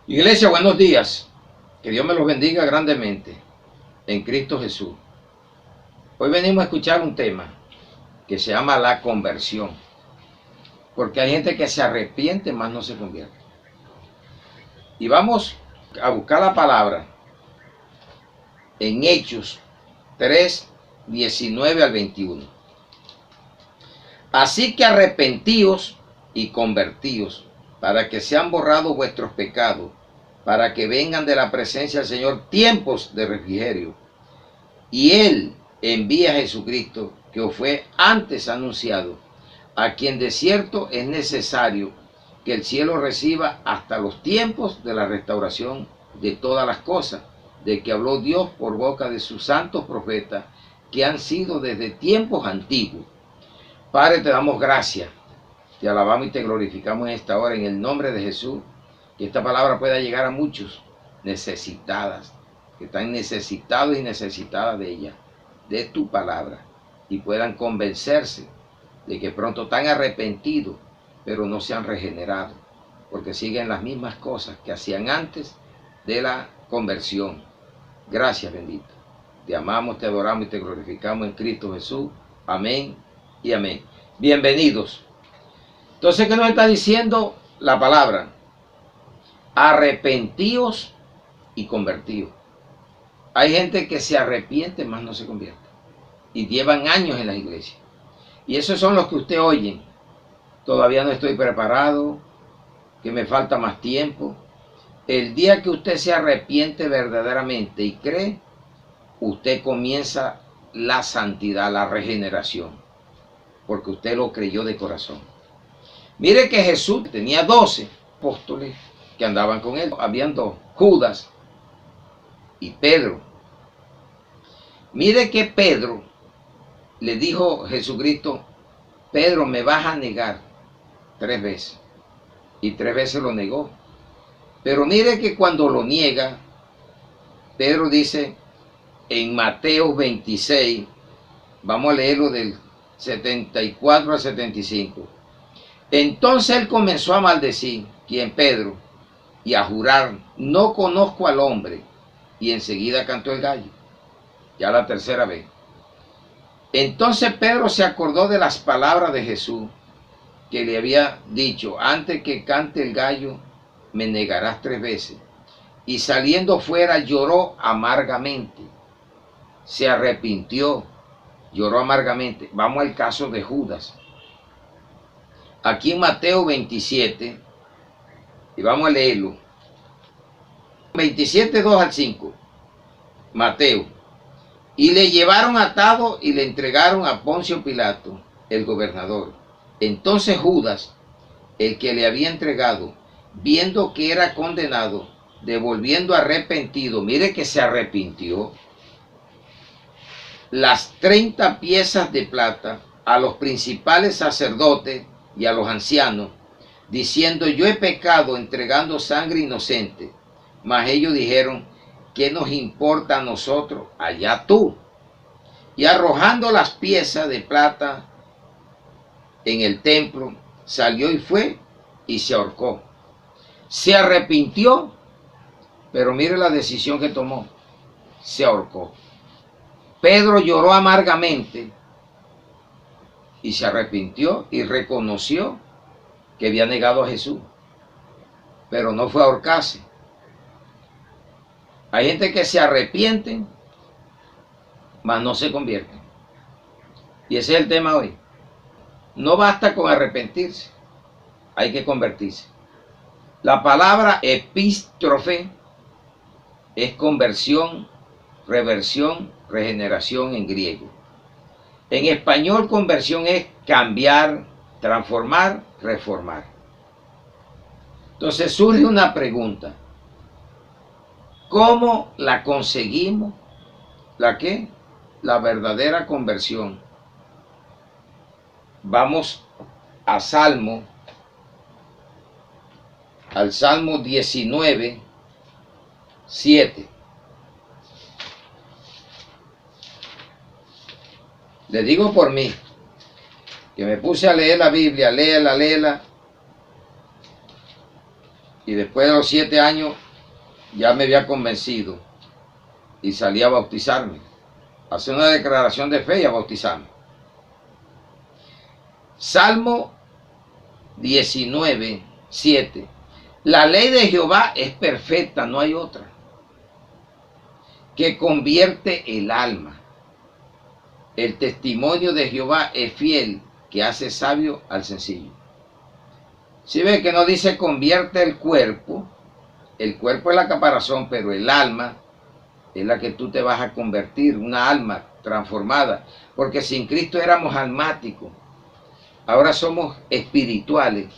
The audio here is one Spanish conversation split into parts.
Iglesia, buenos días. Que Dios me los bendiga grandemente en Cristo Jesús. Hoy venimos a escuchar un tema que se llama la conversión. Porque hay gente que se arrepiente, más no se convierte. Y vamos a buscar la palabra en Hechos 3, 19 al 21. Así que arrepentíos y convertíos, para que sean borrados vuestros pecados, para que vengan de la presencia del Señor tiempos de refrigerio. Y Él envía a Jesucristo, que os fue antes anunciado, a quien de cierto es necesario que el cielo reciba hasta los tiempos de la restauración de todas las cosas, de que habló Dios por boca de sus santos profetas, que han sido desde tiempos antiguos. Padre, te damos gracias, te alabamos y te glorificamos en esta hora en el nombre de Jesús, que esta palabra pueda llegar a muchos necesitadas, que están necesitados y necesitadas de ella, de tu palabra, y puedan convencerse de que pronto están arrepentidos, pero no se han regenerado, porque siguen las mismas cosas que hacían antes de la conversión. Gracias, bendito. Te amamos, te adoramos y te glorificamos en Cristo Jesús. Amén y amén. Bienvenidos. Entonces, ¿qué nos está diciendo la palabra? Arrepentíos y convertíos. Hay gente que se arrepiente, más no se convierte. Y llevan años en las iglesias. Y esos son los que usted oye. Todavía no estoy preparado, que me falta más tiempo. El día que usted se arrepiente verdaderamente y cree, usted comienza la santidad, la regeneración, porque usted lo creyó de corazón. Mire que Jesús tenía 12 apóstoles que andaban con él. Habían dos, Judas y Pedro. Mire que Pedro le dijo Jesucristo: Pedro, me vas a negar 3 veces. Y 3 veces lo negó. Pero mire que cuando lo niega, Pedro dice en Mateo 26, vamos a leerlo del 74 al 75. Entonces él comenzó a maldecir, quien Pedro, y a jurar: no conozco al hombre. Y enseguida cantó el gallo, ya la tercera vez. Entonces Pedro se acordó de las palabras de Jesús, que le había dicho: antes que cante el gallo, me negarás 3 veces. Y saliendo fuera lloró amargamente. Se arrepintió, lloró amargamente. Vamos al caso de Judas. Aquí en Mateo 27, y vamos a leerlo. 27, 2 al 5. Mateo. Y le llevaron atado y le entregaron a Poncio Pilato, el gobernador. Entonces Judas, el que le había entregado, viendo que era condenado, devolviendo arrepentido, mire que se arrepintió, las 30 piezas de plata a los principales sacerdotes y a los ancianos, diciendo: yo he pecado entregando sangre inocente. Mas ellos dijeron: ¿qué nos importa a nosotros? Allá tú. Y arrojando las piezas de plata en el templo, salió y fue y se ahorcó. Se arrepintió, pero mire la decisión que tomó: se ahorcó. Pedro lloró amargamente y se arrepintió y reconoció que había negado a Jesús, pero no fue a ahorcarse. Hay gente que se arrepiente, mas no se convierte. Y ese es el tema hoy. No basta con arrepentirse, hay que convertirse. La palabra epístrofe es conversión, reversión, regeneración en griego. En español, conversión es cambiar, transformar, reformar. Entonces surge una pregunta: ¿cómo la conseguimos? ¿La qué? La verdadera conversión. Vamos a al Salmo 19, 7. Le digo por mí, que me puse a leer la Biblia, léela. Y después de los 7 años ya me había convencido y salí a bautizarme, a hacer una declaración de fe y a bautizarme. Salmo 19, 7. La ley de Jehová es perfecta, no hay otra, que convierte el alma. El testimonio de Jehová es fiel, que hace sabio al sencillo. Si ve que no dice convierte el cuerpo es la caparazón, pero el alma es la que tú te vas a convertir, una alma transformada, porque sin Cristo éramos almáticos, ahora somos espirituales,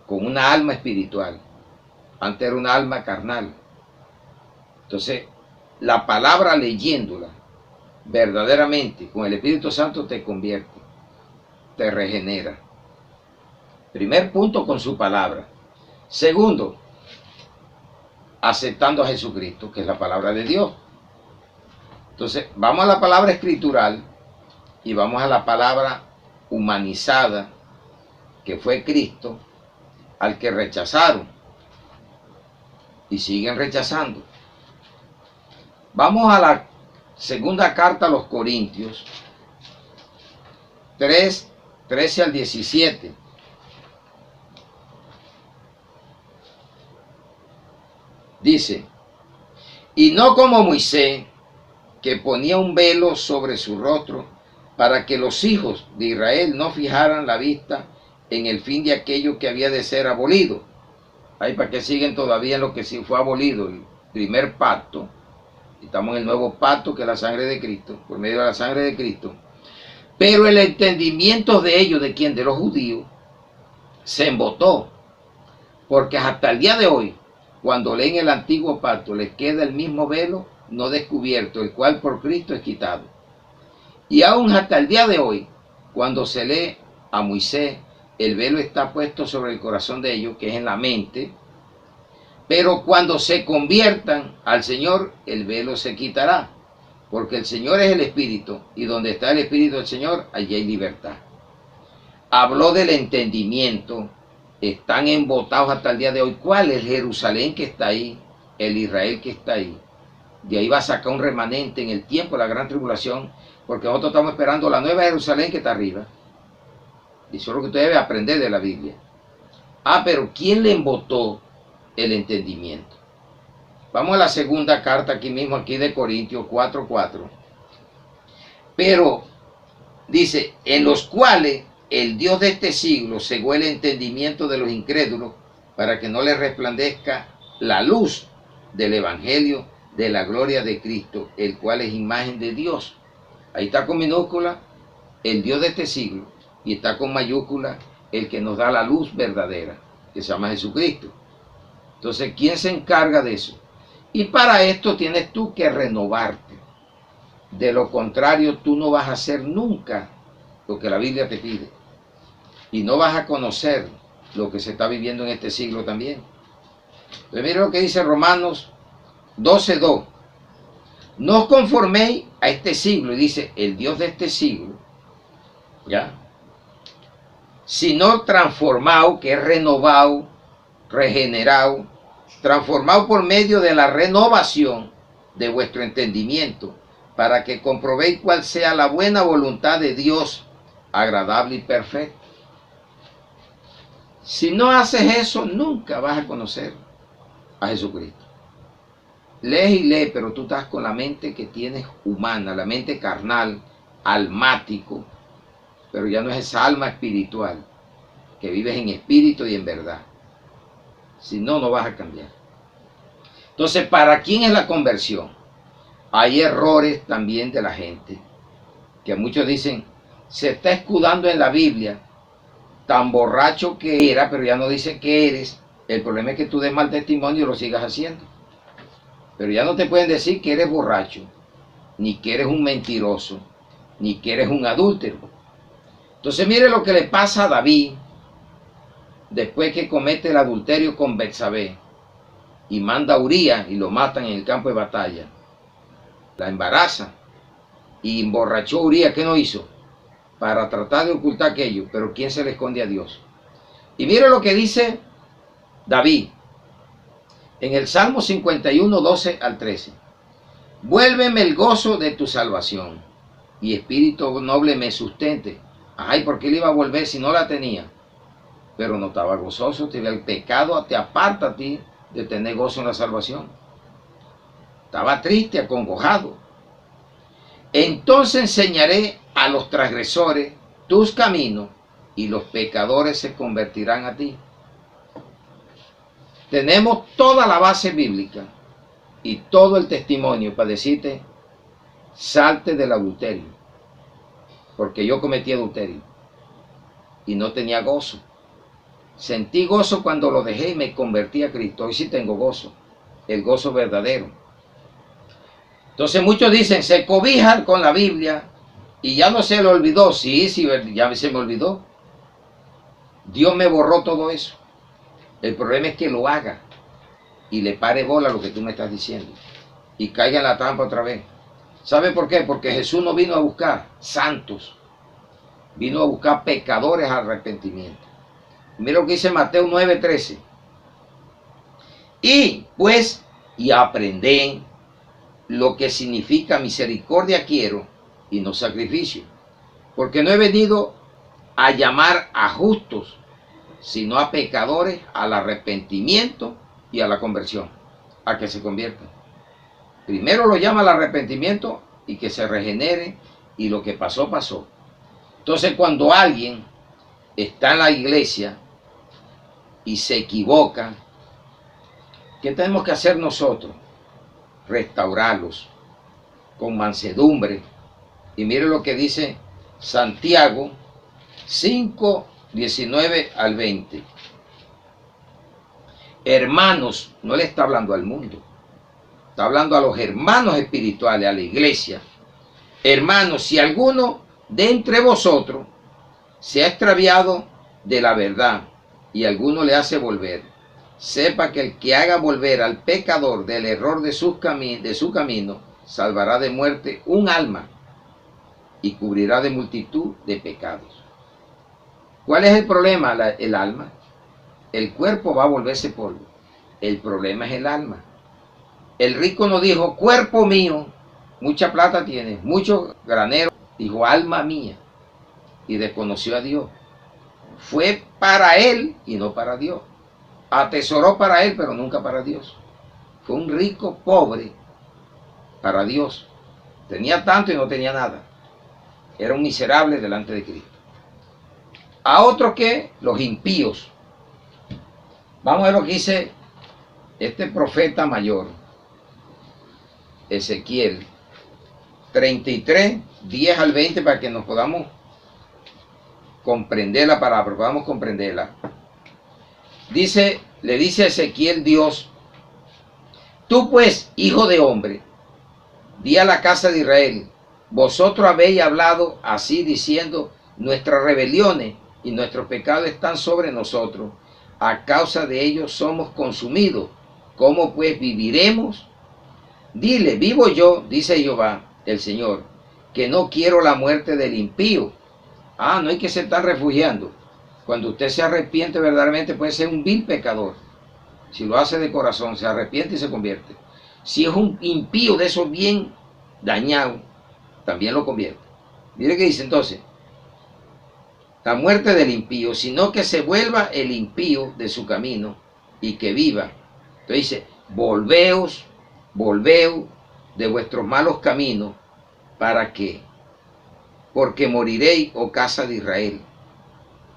con una alma espiritual, antes era una alma carnal. Entonces, la palabra leyéndola, verdaderamente, con el Espíritu Santo te convierte, te regenera. Primer punto, con su palabra. Segundo, aceptando a Jesucristo, que es la palabra de Dios. Entonces, vamos a la palabra escritural y vamos a la palabra humanizada, que fue Cristo, al que rechazaron y siguen rechazando. Vamos a la segunda carta a los Corintios, 3, 13 al 17. Dice, y no como Moisés, que ponía un velo sobre su rostro, para que los hijos de Israel no fijaran la vista en el fin de aquello que había de ser abolido. Ahí para que siguen todavía en lo que sí fue abolido, el primer pacto. Estamos en el nuevo pacto, que es la sangre de Cristo, por medio de la sangre de Cristo. Pero el entendimiento de ellos, ¿de quién? De los judíos, se embotó, porque hasta el día de hoy, cuando leen el antiguo pacto, les queda el mismo velo no descubierto, el cual por Cristo es quitado. Y aún hasta el día de hoy, cuando se lee a Moisés, el velo está puesto sobre el corazón de ellos, que es en la mente, pero cuando se conviertan al Señor, el velo se quitará, porque el Señor es el Espíritu, y donde está el Espíritu del Señor, allí hay libertad. Habló del entendimiento, están embotados hasta el día de hoy. ¿Cuál es Jerusalén que está ahí? El Israel que está ahí. De ahí va a sacar un remanente en el tiempo de la gran tribulación, porque nosotros estamos esperando la nueva Jerusalén que está arriba. Y eso es lo que usted debe aprender de la Biblia. Pero ¿quién le embotó el entendimiento? Vamos a la segunda carta aquí mismo, aquí de Corintios 4:4. Pero dice, en los cuales el Dios de este siglo cegó el entendimiento de los incrédulos, para que no les resplandezca la luz del Evangelio de la gloria de Cristo, el cual es imagen de Dios. Ahí está con minúscula el Dios de este siglo, y está con mayúscula el que nos da la luz verdadera, que se llama Jesucristo. Entonces, ¿quién se encarga de eso? Y para esto tienes tú que renovarte. De lo contrario, tú no vas a hacer nunca lo que la Biblia te pide. Y no vas a conocer lo que se está viviendo en este siglo también. Entonces, mire lo que dice Romanos 12:2. No os conforméis a este siglo, y dice el Dios de este siglo, ¿ya? Sino transformado, que es renovado, regenerado, transformado por medio de la renovación de vuestro entendimiento, para que comprobéis cuál sea la buena voluntad de Dios, agradable y perfecta. Si no haces eso, nunca vas a conocer a Jesucristo. Lees y lees, pero tú estás con la mente que tienes humana, la mente carnal, almático, pero ya no es esa alma espiritual, que vives en espíritu y en verdad. Si no, no vas a cambiar. Entonces, ¿para quién es la conversión? Hay errores también de la gente, que muchos dicen, se está escudando en la Biblia, tan borracho que era, pero ya no dice que eres. El problema es que tú des mal testimonio y lo sigas haciendo. Pero ya no te pueden decir que eres borracho, ni que eres un mentiroso, ni que eres un adúltero. Entonces mire lo que le pasa a David después que comete el adulterio con Betsabé y manda a Urías y lo matan en el campo de batalla. La embaraza y emborrachó a Urías. ¿Qué no hizo? Para tratar de ocultar aquello. Pero ¿quién se le esconde a Dios? Y mire lo que dice David. En el Salmo 51, 12 al 13. Vuélveme el gozo de tu salvación, y espíritu noble me sustente. Ay, ¿por qué le iba a volver si no la tenía? Pero no estaba gozoso. El pecado te aparta a ti de tener gozo en la salvación. Estaba triste, acongojado. Entonces enseñaré a los transgresores tus caminos, y los pecadores se convertirán a ti. Tenemos toda la base bíblica y todo el testimonio para decirte, salte del adulterio, porque yo cometí adulterio y no tenía gozo. Sentí gozo cuando lo dejé y me convertí a Cristo. Hoy sí tengo gozo, el gozo verdadero. Entonces muchos dicen, se cobijan con la Biblia y ya no se le olvidó. Sí, ya se me olvidó. Dios me borró todo eso. El problema es que lo haga y le pare bola a lo que tú me estás diciendo y caiga en la trampa otra vez. ¿Sabe por qué? Porque Jesús no vino a buscar santos, vino a buscar pecadores al arrepentimiento. Mira lo que dice Mateo 9:13. Y aprended lo que significa misericordia quiero y no sacrificio, porque no he venido a llamar a justos, sino a pecadores al arrepentimiento y a la conversión, a que se conviertan. Primero lo llama al arrepentimiento y que se regenere, y lo que pasó, pasó. Entonces cuando alguien está en la iglesia y se equivoca, ¿qué tenemos que hacer nosotros? Restaurarlos con mansedumbre. Y mire lo que dice Santiago 5, 19 al 20. Hermanos, no le está hablando al mundo, está hablando a los hermanos espirituales, a la iglesia. Hermanos, si alguno de entre vosotros se ha extraviado de la verdad y alguno le hace volver, sepa que el que haga volver al pecador del error de su camino, salvará de muerte un alma y cubrirá de multitud de pecados. ¿Cuál es el problema? El alma. El cuerpo va a volverse polvo. El problema es el alma. El rico no dijo, cuerpo mío, mucha plata tiene, mucho granero. Dijo, alma mía. Y desconoció a Dios. Fue para él y no para Dios. Atesoró para él, pero nunca para Dios. Fue un rico pobre para Dios. Tenía tanto y no tenía nada. Era un miserable delante de Cristo. A otros que los impíos. Vamos a ver lo que dice este profeta mayor, Ezequiel 33, 10 al 20, para que nos podamos comprender la palabra, podamos comprenderla. Dice, le dice a Ezequiel Dios, tú pues, hijo de hombre, di a la casa de Israel, vosotros habéis hablado así diciendo, nuestras rebeliones y nuestros pecados están sobre nosotros, a causa de ellos somos consumidos. ¿Cómo pues viviremos? Dile, vivo yo, dice Jehová, el Señor, que no quiero la muerte del impío. No hay que se estar refugiando. Cuando usted se arrepiente verdaderamente puede ser un vil pecador. Si lo hace de corazón, se arrepiente y se convierte. Si es un impío de esos bien dañado, también lo convierte. Mire qué dice entonces. La muerte del impío, sino que se vuelva el impío de su camino y que viva. Entonces dice, volveos de vuestros malos caminos, ¿para qué? Porque moriréis, oh casa de Israel.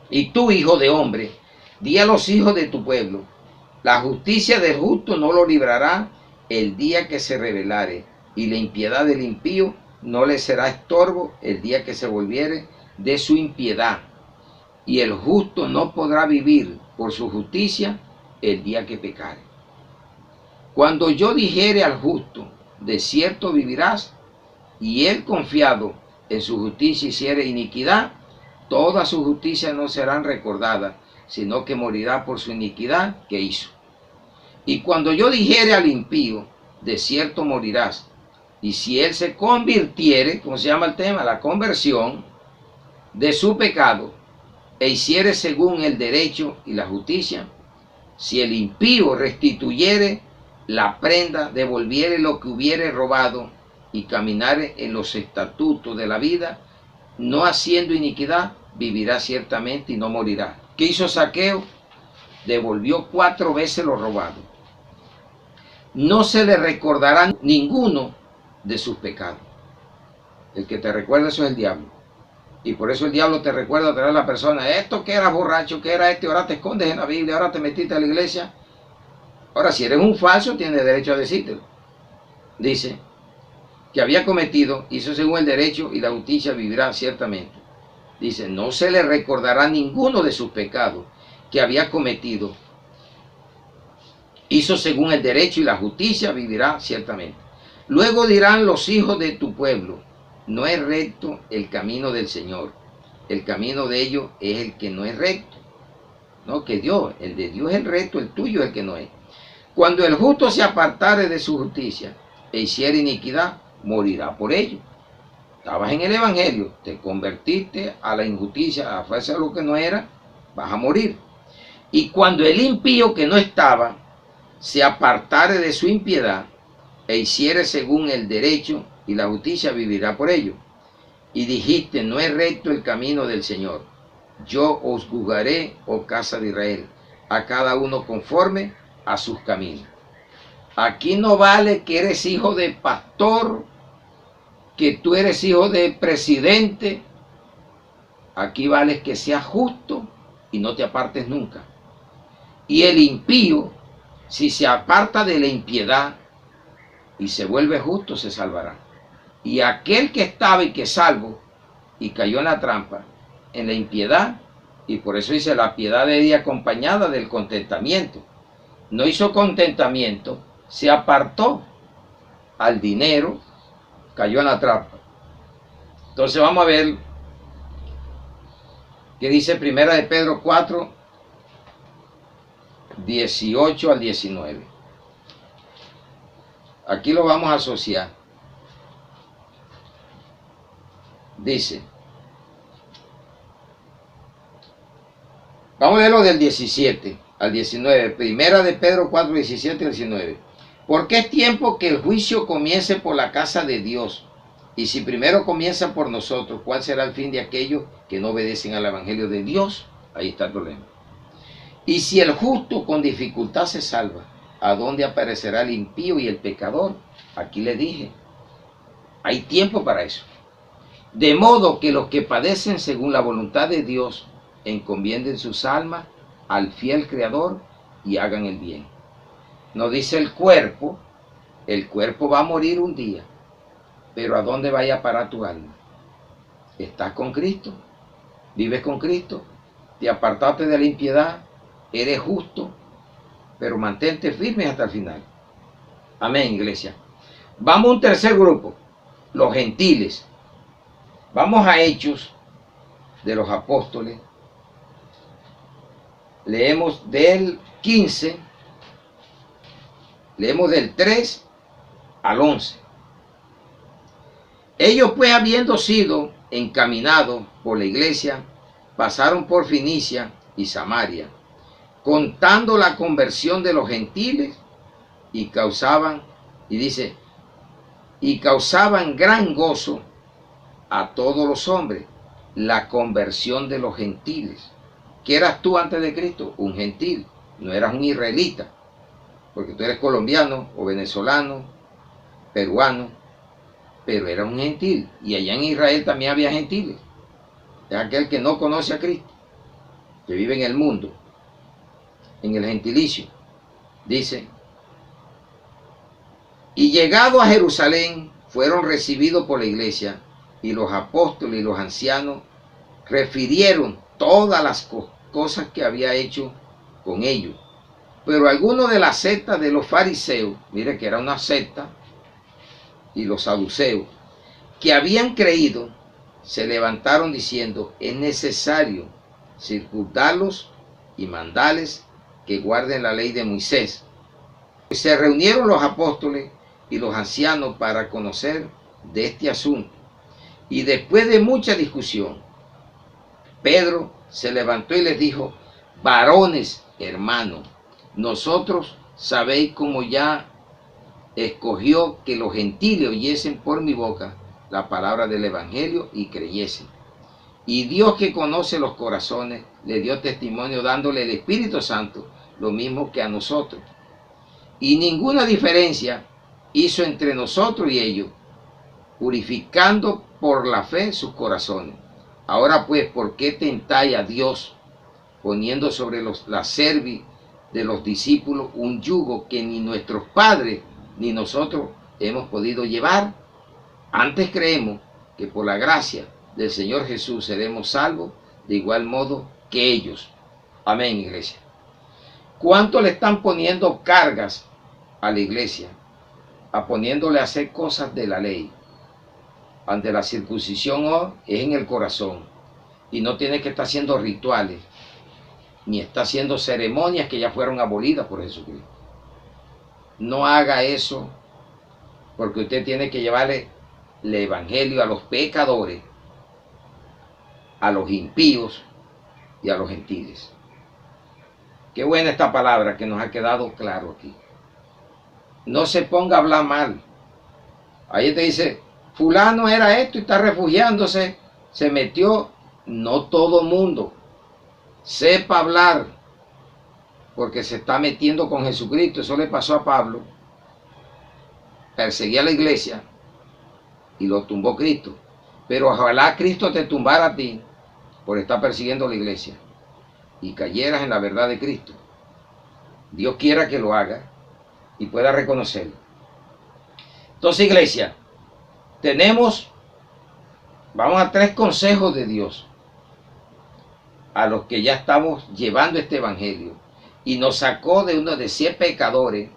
Y tú, hijo de hombre, di a los hijos de tu pueblo, la justicia del justo no lo librará el día que se rebelare, y la impiedad del impío no le será estorbo el día que se volviere de su impiedad. Y el justo no podrá vivir por su justicia el día que pecare. Cuando yo dijere al justo, de cierto vivirás, y él confiado en su justicia hiciere iniquidad, todas sus justicias no serán recordadas, sino que morirá por su iniquidad que hizo. Y cuando yo dijere al impío, de cierto morirás, y si él se convirtiere, ¿cómo se llama el tema? La conversión de su pecado, e hiciere según el derecho y la justicia, si el impío restituyere la prenda, devolviere lo que hubiere robado y caminare en los estatutos de la vida, no haciendo iniquidad, vivirá ciertamente y no morirá. ¿Qué hizo Zaqueo? Devolvió 4 veces lo robado. No se le recordará ninguno de sus pecados. El que te recuerda eso es el diablo. Y por eso el diablo te recuerda a traer a la persona, esto que eras borracho, que era ahora te escondes en la Biblia, ahora te metiste a la iglesia. Ahora, si eres un falso, tienes derecho a decírtelo. Dice que había cometido, hizo según el derecho y la justicia, vivirá ciertamente. Dice, no se le recordará ninguno de sus pecados que había cometido. Hizo según el derecho y la justicia, vivirá ciertamente. Luego dirán los hijos de tu pueblo, no es recto el camino del Señor. El camino de ellos es el que no es recto. No, que Dios, el de Dios es el recto, el tuyo es el que no es. Cuando el justo se apartare de su justicia e hiciere iniquidad, morirá por ello. Estabas en el evangelio, te convertiste a la injusticia, a hacer lo que no era, vas a morir. Y cuando el impío que no estaba se apartare de su impiedad e hiciere según el derecho y la justicia, vivirá por ello. Y dijiste, no es recto el camino del Señor. Yo os juzgaré, oh casa de Israel, a cada uno conforme a sus caminos. Aquí no vale que eres hijo de pastor, que tú eres hijo de presidente. Aquí vale que seas justo y no te apartes nunca. Y el impío, si se aparta de la impiedad y se vuelve justo, se salvará. Y aquel que estaba y que es salvo y cayó en la trampa, en la impiedad, y por eso dice, la piedad de ella acompañada del contentamiento. No hizo contentamiento, se apartó al dinero, cayó en la trampa. Entonces vamos a ver qué dice Primera de Pedro 4, 18 al 19. Aquí lo vamos a asociar. Dice, vamos a leerlo del 17 al 19. Primera de Pedro 4, 17 al 19. Porque es tiempo que el juicio comience por la casa de Dios. Y si primero comienza por nosotros, ¿cuál será el fin de aquellos que no obedecen al evangelio de Dios? Ahí está el problema. Y si el justo con dificultad se salva, ¿a dónde aparecerá el impío y el pecador? Aquí le dije, hay tiempo para eso. De modo que los que padecen según la voluntad de Dios encomienden sus almas al fiel Creador y hagan el bien. Nos dice el cuerpo va a morir un día, pero ¿a dónde vaya a parar tu alma? ¿Estás con Cristo? ¿Vives con Cristo? ¿Te apartaste de la impiedad? ¿Eres justo? Pero mantente firme hasta el final. Amén, iglesia. Vamos a un tercer grupo, los gentiles. Vamos a Hechos de los Apóstoles. Leemos del 15, leemos del 3 al 11. Ellos pues, habiendo sido encaminados por la iglesia, pasaron por Fenicia y Samaria, contando la conversión de los gentiles, y causaban gran gozo a todos los hombres, la conversión de los gentiles. ¿Qué eras tú antes de Cristo? Un gentil, no eras un israelita, porque tú eres colombiano o venezolano, peruano, pero eras un gentil. Y allá en Israel también había gentiles. Es aquel que no conoce a Cristo, que vive en el mundo, en el gentilicio. Dice, y llegado a Jerusalén, fueron recibidos por la iglesia, y los apóstoles y los ancianos refirieron todas las cosas que había hecho con ellos. Pero algunos de la secta de los fariseos, mire que era una secta, y los saduceos, que habían creído, se levantaron diciendo, es necesario circundarlos y mandarles que guarden la ley de Moisés. Y se reunieron los apóstoles y los ancianos para conocer de este asunto. Y después de mucha discusión, Pedro se levantó y les dijo, varones, hermanos, nosotros sabéis como ya escogió que los gentiles oyesen por mi boca la palabra del evangelio y creyesen. Y Dios, que conoce los corazones, le dio testimonio dándole el Espíritu Santo, lo mismo que a nosotros. Y ninguna diferencia hizo entre nosotros y ellos, purificando por la fe sus corazones. Ahora pues, ¿por qué tentáis a Dios, poniendo sobre la cerviz de los discípulos un yugo que ni nuestros padres ni nosotros hemos podido llevar? Antes creemos que por la gracia del Señor Jesús seremos salvos de igual modo que ellos. Amén, iglesia. ¿Cuánto le están poniendo cargas a la iglesia? Poniéndole a hacer cosas de la ley. Ante la circuncisión es en el corazón. Y no tiene que estar haciendo rituales, ni está haciendo ceremonias que ya fueron abolidas por Jesucristo. No haga eso, porque usted tiene que llevarle el evangelio a los pecadores, a los impíos y a los gentiles. Qué buena esta palabra que nos ha quedado claro aquí. No se ponga a hablar mal. Ahí te dice, fulano era esto y está refugiándose, se metió. No todo mundo sepa hablar, porque se está metiendo con Jesucristo. Eso le pasó a Pablo. Perseguía a la iglesia y lo tumbó Cristo. Pero ojalá Cristo te tumbara a ti por estar persiguiendo a la iglesia y cayeras en la verdad de Cristo. Dios quiera que lo haga y pueda reconocerlo. Entonces, iglesia, vamos a 3 consejos de Dios a los que ya estamos llevando este evangelio, y nos sacó de 100 pecadores,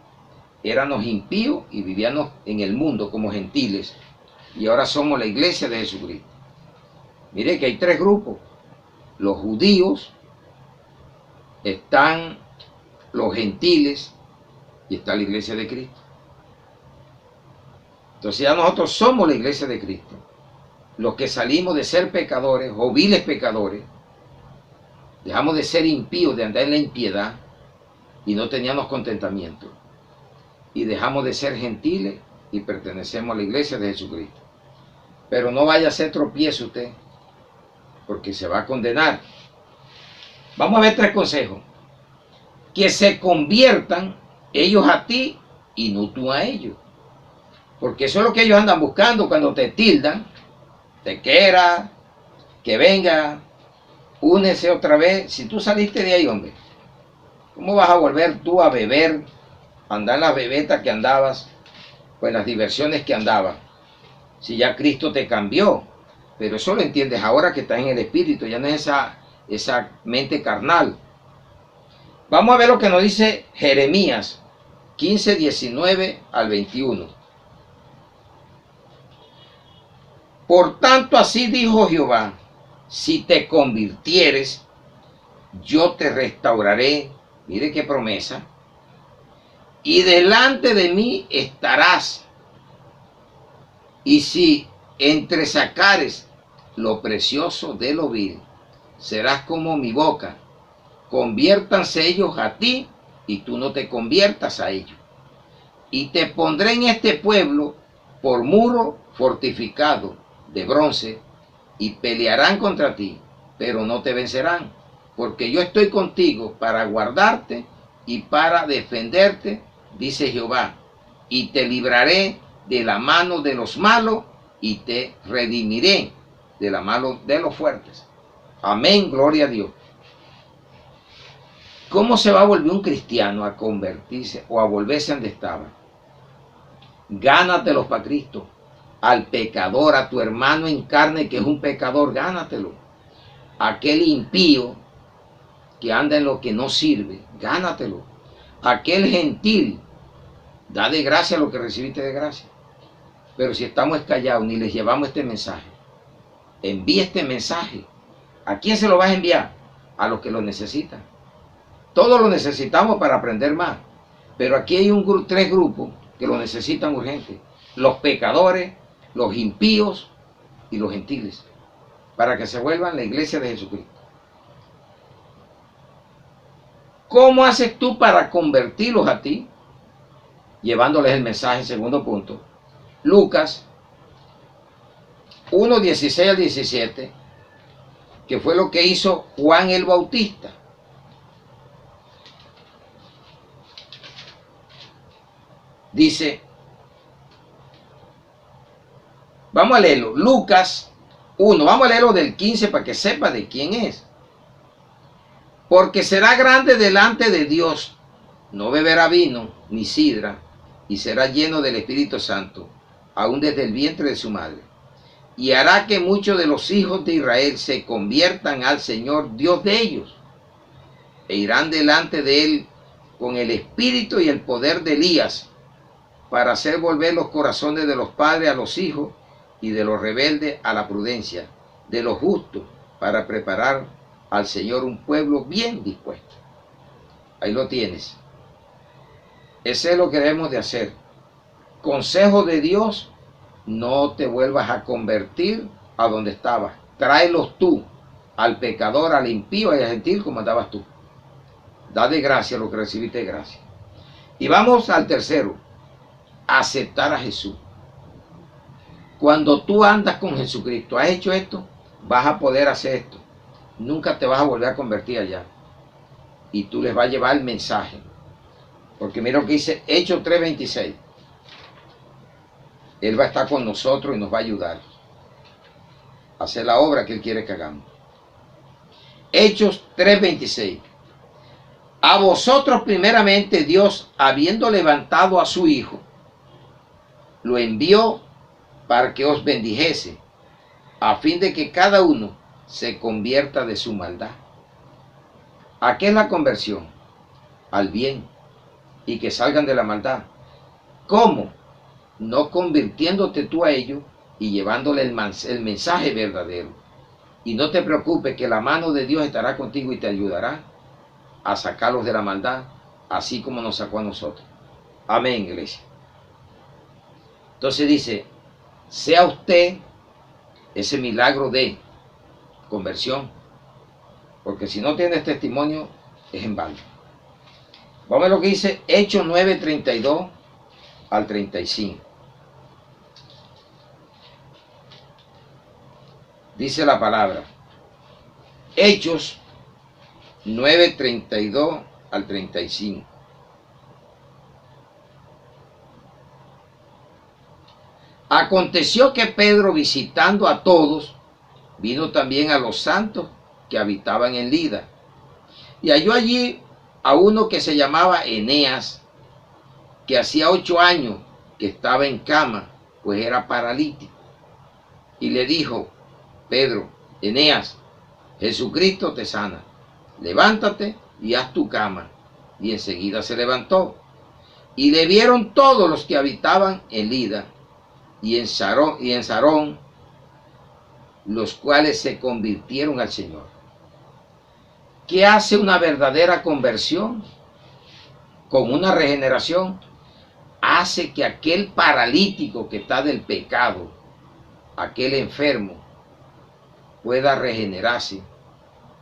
éramos impíos y vivíamos en el mundo como gentiles, y ahora somos la iglesia de Jesucristo. Mire que hay 3 grupos: los judíos, están los gentiles y está la iglesia de Cristo. Entonces ya nosotros somos la iglesia de Cristo, los que salimos de ser pecadores o viles pecadores, dejamos de ser impíos, de andar en la impiedad y no teníamos contentamiento, y dejamos de ser gentiles y pertenecemos a la iglesia de Jesucristo. Pero no vaya a ser tropiezo usted, porque se va a condenar. Vamos a ver 3 consejos: que se conviertan ellos a ti y no tú a ellos, porque eso es lo que ellos andan buscando cuando te tildan, te quiera, que venga, únese otra vez. Si tú saliste de ahí, hombre, ¿cómo vas a volver tú a beber, a andar en las bebetas que andabas, pues las diversiones que andabas, si ya Cristo te cambió? Pero eso lo entiendes ahora que estás en el Espíritu, ya no es esa mente carnal. Vamos a ver lo que nos dice Jeremías 15, 19 al 21. Por tanto, así dijo Jehová: si te convirtieres, yo te restauraré. Mire qué promesa. Y delante de mí estarás. Y si entresacares lo precioso de lo vil, serás como mi boca. Conviértanse ellos a ti y tú no te conviertas a ellos. Y te pondré en este pueblo por muro fortificado de bronce, y pelearán contra ti, pero no te vencerán, porque yo estoy contigo para guardarte y para defenderte, dice Jehová, y te libraré de la mano de los malos y te redimiré de la mano de los fuertes. Amén, gloria a Dios. ¿Cómo se va a volver un cristiano a convertirse o a volverse donde estaba? Gánatelos para Cristo. Al pecador, a tu hermano en carne que es un pecador, gánatelo. Aquel impío que anda en lo que no sirve, gánatelo. Aquel gentil, da de gracia lo que recibiste de gracia. Pero si estamos callados, ni les llevamos este mensaje, envía este mensaje. ¿A quién se lo vas a enviar? A los que lo necesitan. Todos lo necesitamos para aprender más, pero aquí hay 3 grupos que lo necesitan urgente: los pecadores, los impíos y los gentiles, para que se vuelvan la iglesia de Jesucristo. ¿Cómo haces tú para convertirlos a ti? llevándoles el mensaje, segundo punto. Lucas 1, 16 al 17, que fue lo que hizo Juan el Bautista. Dice, vamos a leerlo, Lucas 1, vamos a leerlo del 15 para que sepa de quién es. Porque será grande delante de Dios, no beberá vino ni sidra, y será lleno del Espíritu Santo, aún desde el vientre de su madre. Y hará que muchos de los hijos de Israel se conviertan al Señor Dios de ellos, e irán delante de él con el espíritu y el poder de Elías, para hacer volver los corazones de los padres a los hijos, y de los rebeldes a la prudencia, de los justos, para preparar al Señor un pueblo bien dispuesto. Ahí lo tienes. Ese es lo que debemos de hacer. Consejo de Dios: no te vuelvas a convertir a donde estabas. Tráelos tú, al pecador, al impío y al gentil, como andabas tú. Da de gracia lo que recibiste de gracia. Y vamos al tercero: aceptar a Jesús. Cuando tú andas con Jesucristo, has hecho esto, vas a poder hacer esto. Nunca te vas a volver a convertir allá. Y tú les vas a llevar el mensaje. Porque mira lo que dice Hechos 3:26. Él va a estar con nosotros y nos va a ayudar a hacer la obra que Él quiere que hagamos. Hechos 3:26. A vosotros primeramente Dios, habiendo levantado a su Hijo, lo envió para que os bendijese, a fin de que cada uno se convierta de su maldad. ¿A qué es la conversión? Al bien, y que salgan de la maldad. ¿Cómo? No convirtiéndote tú a ellos y llevándole el mensaje verdadero. Y no te preocupes, que la mano de Dios estará contigo y te ayudará a sacarlos de la maldad, así como nos sacó a nosotros. Amén, iglesia. Entonces dice, sea usted ese milagro de conversión, porque si no tienes testimonio, es en vano. Vamos a ver lo que dice Hechos 9:32 al 35. Dice la palabra, Hechos 9:32 al 35. Aconteció que Pedro, visitando a todos, vino también a los santos que habitaban en Lida, y halló allí a uno que se llamaba Eneas, que hacía 8 años que estaba en cama, pues era paralítico. Y le dijo, Pedro, Eneas, Jesucristo te sana, levántate y haz tu cama. Y enseguida se levantó. Y le vieron todos los que habitaban en Lida y en Sarón, los cuales se convirtieron al Señor. ¿Qué hace una verdadera conversión? Con una regeneración, hace que aquel paralítico que está del pecado, aquel enfermo, pueda regenerarse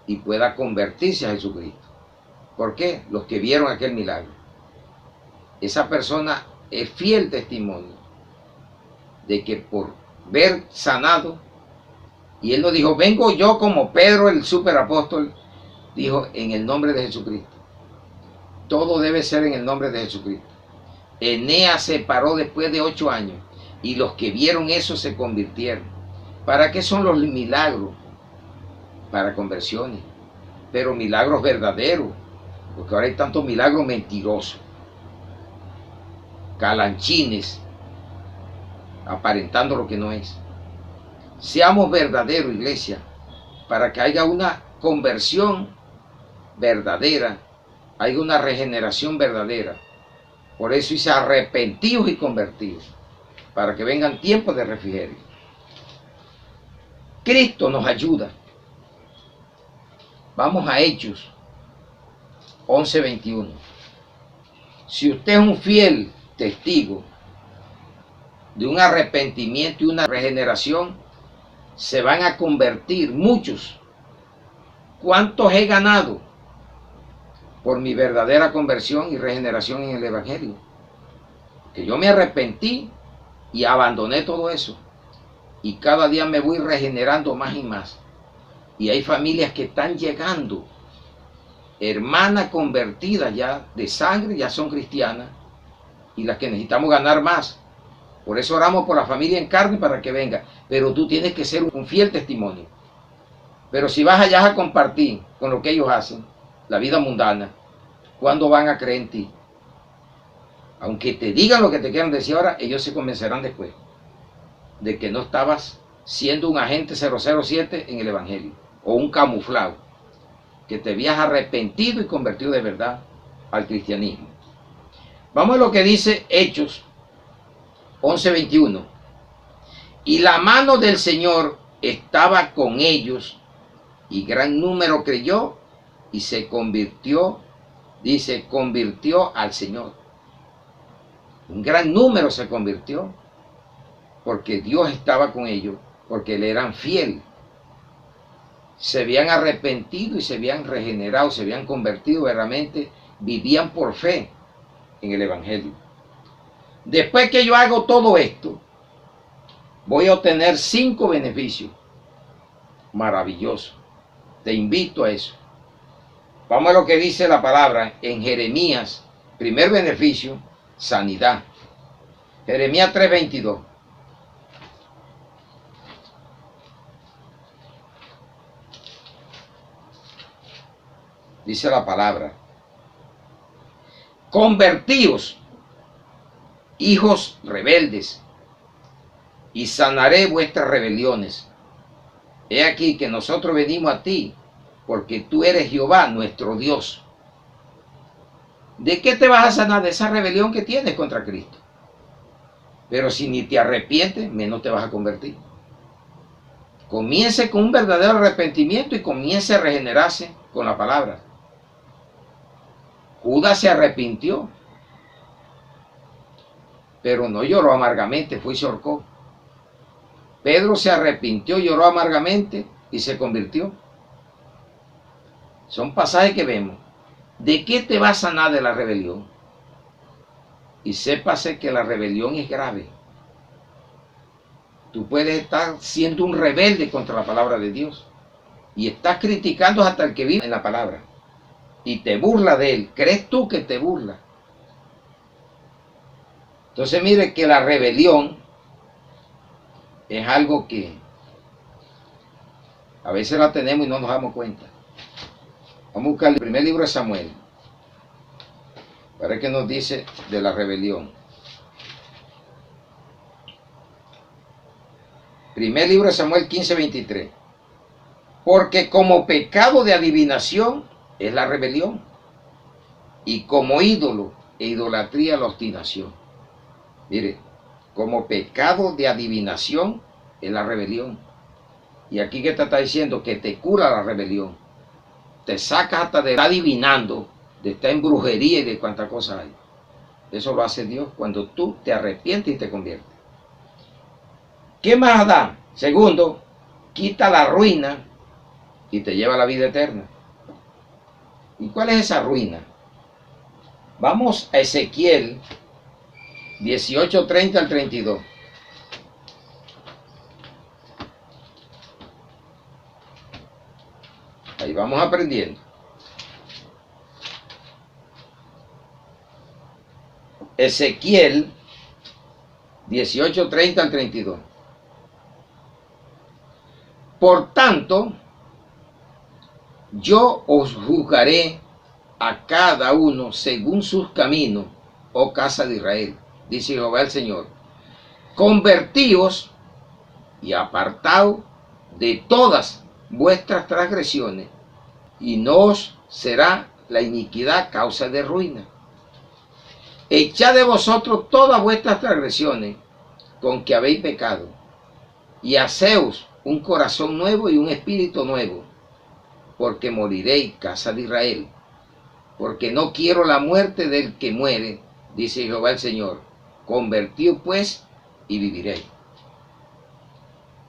y pueda convertirse a Jesucristo. ¿Por qué? Los que vieron aquel milagro. Esa persona es fiel testimonio de que por ver sanado, y él no dijo, vengo yo como Pedro el superapóstol, dijo, en el nombre de Jesucristo. Todo debe ser en el nombre de Jesucristo. Eneas se paró después de 8 años y los que vieron eso se convirtieron. ¿Para qué son los milagros? Para conversiones, pero milagros verdaderos, porque ahora hay tantos milagros mentirosos, calanchines, aparentando lo que no es. Seamos verdaderos, iglesia, para que haya una conversión verdadera, haya una regeneración verdadera. Por eso dice arrepentidos y convertidos, para que vengan tiempos de refrigerio. Cristo nos ayuda. Vamos a Hechos 11:21. Si usted es un fiel testigo de un arrepentimiento y una regeneración, se van a convertir muchos. ¿Cuántos he ganado por mi verdadera conversión y regeneración en el Evangelio? Que yo me arrepentí y abandoné todo eso. Y cada día me voy regenerando más y más. Y hay familias que están llegando, hermanas convertidas ya de sangre, ya son cristianas, y las que necesitamos ganar más. Por eso oramos por la familia en carne para que venga. Pero tú tienes que ser un fiel testimonio. Pero si vas allá a compartir con lo que ellos hacen, la vida mundana, ¿cuándo van a creer en ti? Aunque te digan lo que te quieran decir ahora, ellos se convencerán después de que no estabas siendo un agente 007 en el Evangelio, o un camuflado, que te habías arrepentido y convertido de verdad al cristianismo. Vamos a lo que dice Hechos 11:21. Y la mano del Señor estaba con ellos, y gran número creyó y se convirtió, dice, convirtió al Señor. Un gran número se convirtió porque Dios estaba con ellos, porque le eran fieles. Se habían arrepentido y se habían regenerado, se habían convertido verdaderamente, vivían por fe en el Evangelio. Después que yo hago todo esto, voy a obtener 5 beneficios maravillosos. Te invito a eso. Vamos a lo que dice la palabra en Jeremías. Primer beneficio, sanidad. Jeremías 3:22. Dice la palabra: convertíos, hijos rebeldes, y sanaré vuestras rebeliones. He aquí que nosotros venimos a ti, porque tú eres Jehová, nuestro Dios. ¿De qué te vas a sanar? De esa rebelión que tienes contra Cristo. Pero si ni te arrepientes, menos te vas a convertir. Comience con un verdadero arrepentimiento y comience a regenerarse con la palabra. Judas se arrepintió, pero no lloró amargamente, fue y se ahorcó. Pedro se arrepintió, lloró amargamente y se convirtió. Son pasajes que vemos. ¿De qué te va a sanar de la rebelión? Y sépase que la rebelión es grave. Tú puedes estar siendo un rebelde contra la palabra de Dios y estás criticando hasta el que vive en la palabra y te burla de él. ¿Crees tú que te burla? Entonces mire que la rebelión es algo que a veces la tenemos y no nos damos cuenta. Vamos a buscar el primer libro de Samuel, para ver qué nos dice de la rebelión. Primer libro de Samuel 15:23. Porque como pecado de adivinación es la rebelión, y como ídolo e idolatría la obstinación. Mire, como pecado de adivinación es la rebelión. Y aquí que te está diciendo que te cura la rebelión. Te sacas hasta de estar adivinando, de estar en brujería y de cuántas cosas hay. Eso lo hace Dios cuando tú te arrepientes y te conviertes. ¿Qué más da? Segundo, quita la ruina y te lleva a la vida eterna. ¿Y cuál es esa ruina? Vamos a Ezequiel 18:30 al 32. Ahí vamos aprendiendo. Ezequiel 18:30 al 32. Por tanto, yo os juzgaré a cada uno según sus caminos, oh casa de Israel, dice Jehová el Señor. Convertíos y apartaos de todas vuestras transgresiones, y no os será la iniquidad causa de ruina. Echad de vosotros todas vuestras transgresiones con que habéis pecado, y haceos un corazón nuevo y un espíritu nuevo, porque moriréis, casa de Israel. Porque no quiero la muerte del que muere, dice Jehová el Señor. Convertíos pues y viviréis.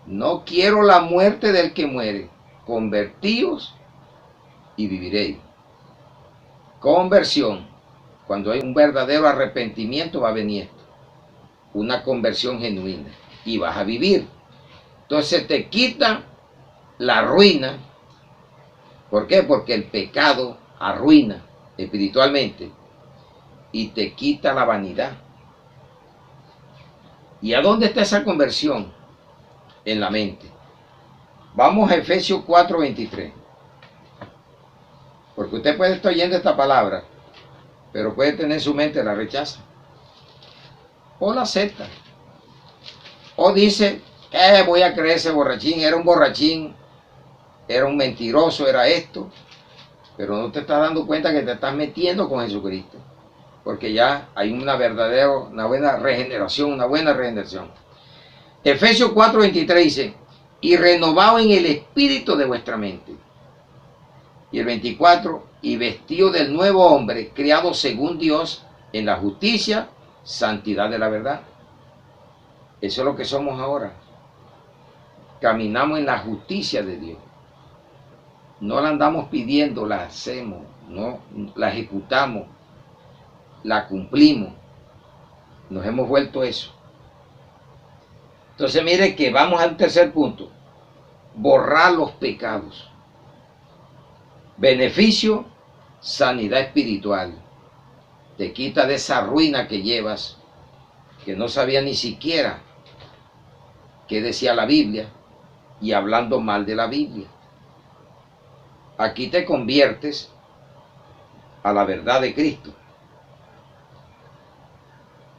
No quiero la muerte del que muere. Convertíos y viviréis. Conversión. Cuando hay un verdadero arrepentimiento va a venir esto. una conversión genuina y vas a vivir. Entonces te quita la ruina. ¿Por qué? Porque el pecado arruina espiritualmente y te quita la vanidad. ¿Y a dónde está esa conversión? En la mente. Vamos a Efesios 4:23. Porque usted puede estar oyendo esta palabra, pero puede tener en su mente la rechaza. O la acepta. O dice, voy a creer ese borrachín, era un borrachín, era un mentiroso, era esto. Pero no te estás dando cuenta que te estás metiendo con Jesucristo. Porque ya hay una buena regeneración. Efesios 4:23 dice, y renovado en el espíritu de vuestra mente. Y el 24, y vestido del nuevo hombre, creado según Dios, en la justicia, santidad de la verdad. Eso es lo que somos ahora. Caminamos en la justicia de Dios. No la andamos pidiendo, la hacemos, no la ejecutamos, la cumplimos. Nos hemos vuelto eso. Entonces mire que vamos al tercer punto. Borrar los pecados. Beneficio, sanidad espiritual. Te quita de esa ruina que llevas, que no sabía ni siquiera qué decía la Biblia, y hablando mal de la Biblia. Aquí te conviertes a la verdad de Cristo.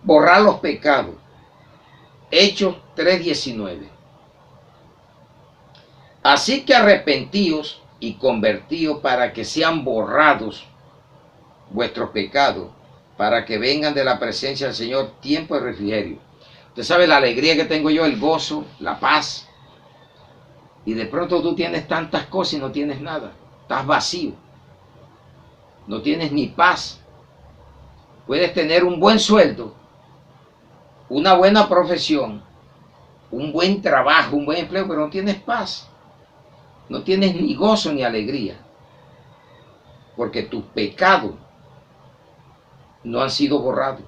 Borrar los pecados. Hechos 3:19. Así que arrepentíos y convertíos para que sean borrados vuestros pecados, para que vengan de la presencia del Señor tiempo de refrigerio. Usted sabe la alegría que tengo yo, el gozo, la paz. Y de pronto tú tienes tantas cosas y no tienes nada. Estás vacío. No tienes ni paz. Puedes tener un buen sueldo, una buena profesión, un buen trabajo, un buen empleo, pero no tienes paz. No tienes ni gozo ni alegría. Porque tus pecados no han sido borrados.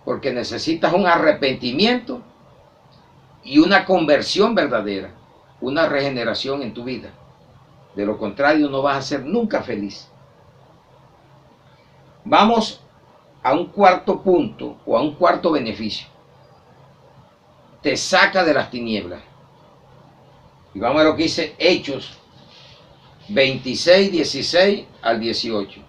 Porque necesitas un arrepentimiento y una conversión verdadera, una regeneración en tu vida. De lo contrario, no vas a ser nunca feliz. Vamos a un cuarto punto o a un cuarto beneficio. Te saca de las tinieblas. Y vamos a lo que dice Hechos 26, 16 al 18.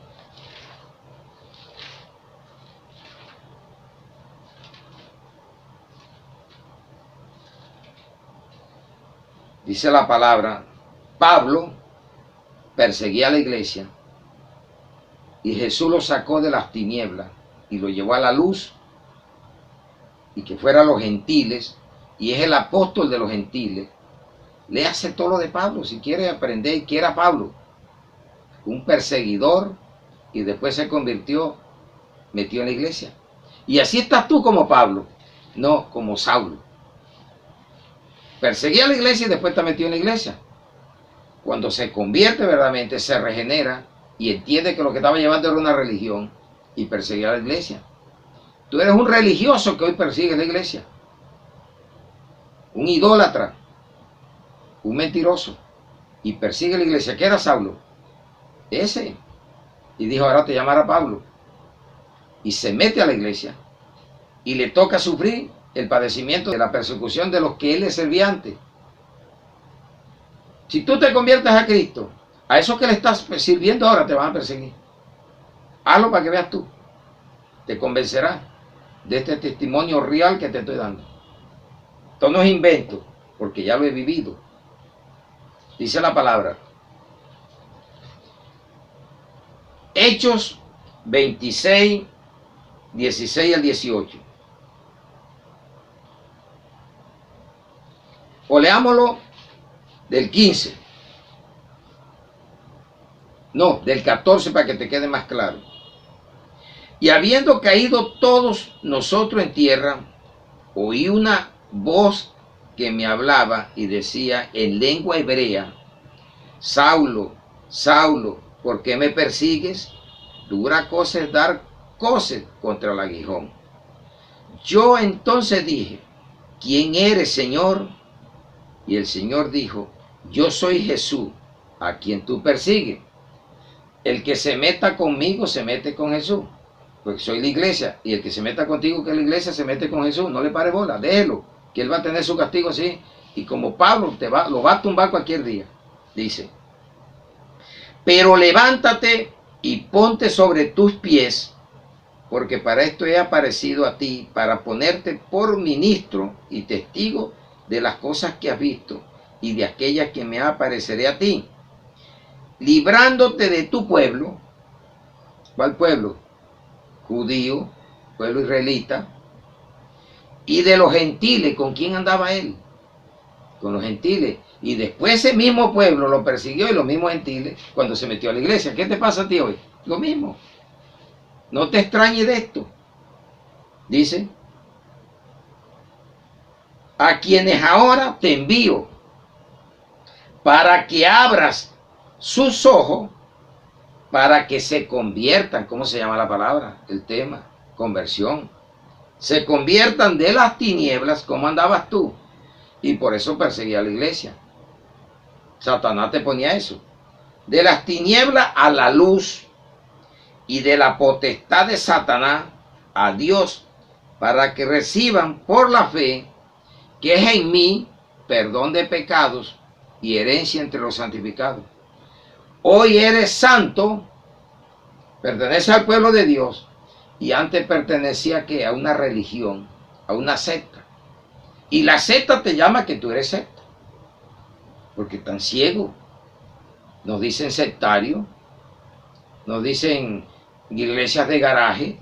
Dice la palabra, Pablo perseguía a la iglesia y Jesús lo sacó de las tinieblas y lo llevó a la luz y que fuera a los gentiles, y es el apóstol de los gentiles. Léase todo lo de Pablo si quiere aprender que era Pablo, un perseguidor, y después se convirtió, metió en la iglesia. Y así estás tú como Pablo, no como Saulo. Perseguía a la iglesia y después te metió en la iglesia. Cuando se convierte verdaderamente, se regenera y entiende que lo que estaba llevando era una religión y perseguía a la iglesia. Tú eres un religioso que hoy persigue la iglesia, un idólatra, un mentiroso, y persigue la iglesia. ¿Qué era Saulo? Ese. Y dijo, ahora te llamará Pablo. Y se mete a la iglesia y le toca sufrir el padecimiento de la persecución de los que él le servía antes. Si tú te conviertes a Cristo, a esos que le estás sirviendo ahora te van a perseguir. Hazlo para que veas tú. Te convencerá de este testimonio real que te estoy dando. Esto no es invento, porque ya lo he vivido. Dice la palabra. Hechos 26, 16 al 18. O leámoslo del 15. No, del 14 para que te quede más claro. Y habiendo caído todos nosotros en tierra, oí una voz que me hablaba y decía en lengua hebrea, Saulo, Saulo, ¿por qué me persigues? Dura cosa es dar coces contra el aguijón. Yo entonces dije, ¿quién eres, Señor? Y el Señor dijo, yo soy Jesús, a quien tú persigues. El que se meta conmigo se mete con Jesús, porque soy la iglesia, y el que se meta contigo, que es la iglesia, se mete con Jesús. No le pare bola, déjelo, que él va a tener su castigo así. Y como Pablo lo va a tumbar cualquier día, dice, pero levántate y ponte sobre tus pies, porque para esto he aparecido a ti, para ponerte por ministro y testigo de las cosas que has visto y de aquellas que me apareceré a ti, librándote de tu pueblo. ¿Cuál pueblo? Judío, pueblo israelita, y de los gentiles. ¿Con quién andaba él? Con los gentiles. Y después ese mismo pueblo lo persiguió, y los mismos gentiles cuando se metió a la iglesia. ¿Qué te pasa a ti hoy? Lo mismo. No te extrañes de esto. Dice, a quienes ahora te envío para que abras sus ojos, para que se conviertan. ¿Cómo se llama la palabra? El tema, conversión. Se conviertan de las tinieblas, como andabas tú. Y por eso perseguía a la iglesia. Satanás te ponía eso. De las tinieblas a la luz, y de la potestad de Satanás a Dios, para que reciban por la fe que es en mí perdón de pecados y herencia entre los santificados. Hoy eres santo, pertenece al pueblo de Dios, y antes pertenecía ¿qué? A una religión, a una secta. Y la secta te llama que tú eres secta, porque están ciegos. Nos dicen sectario, nos dicen iglesias de garaje.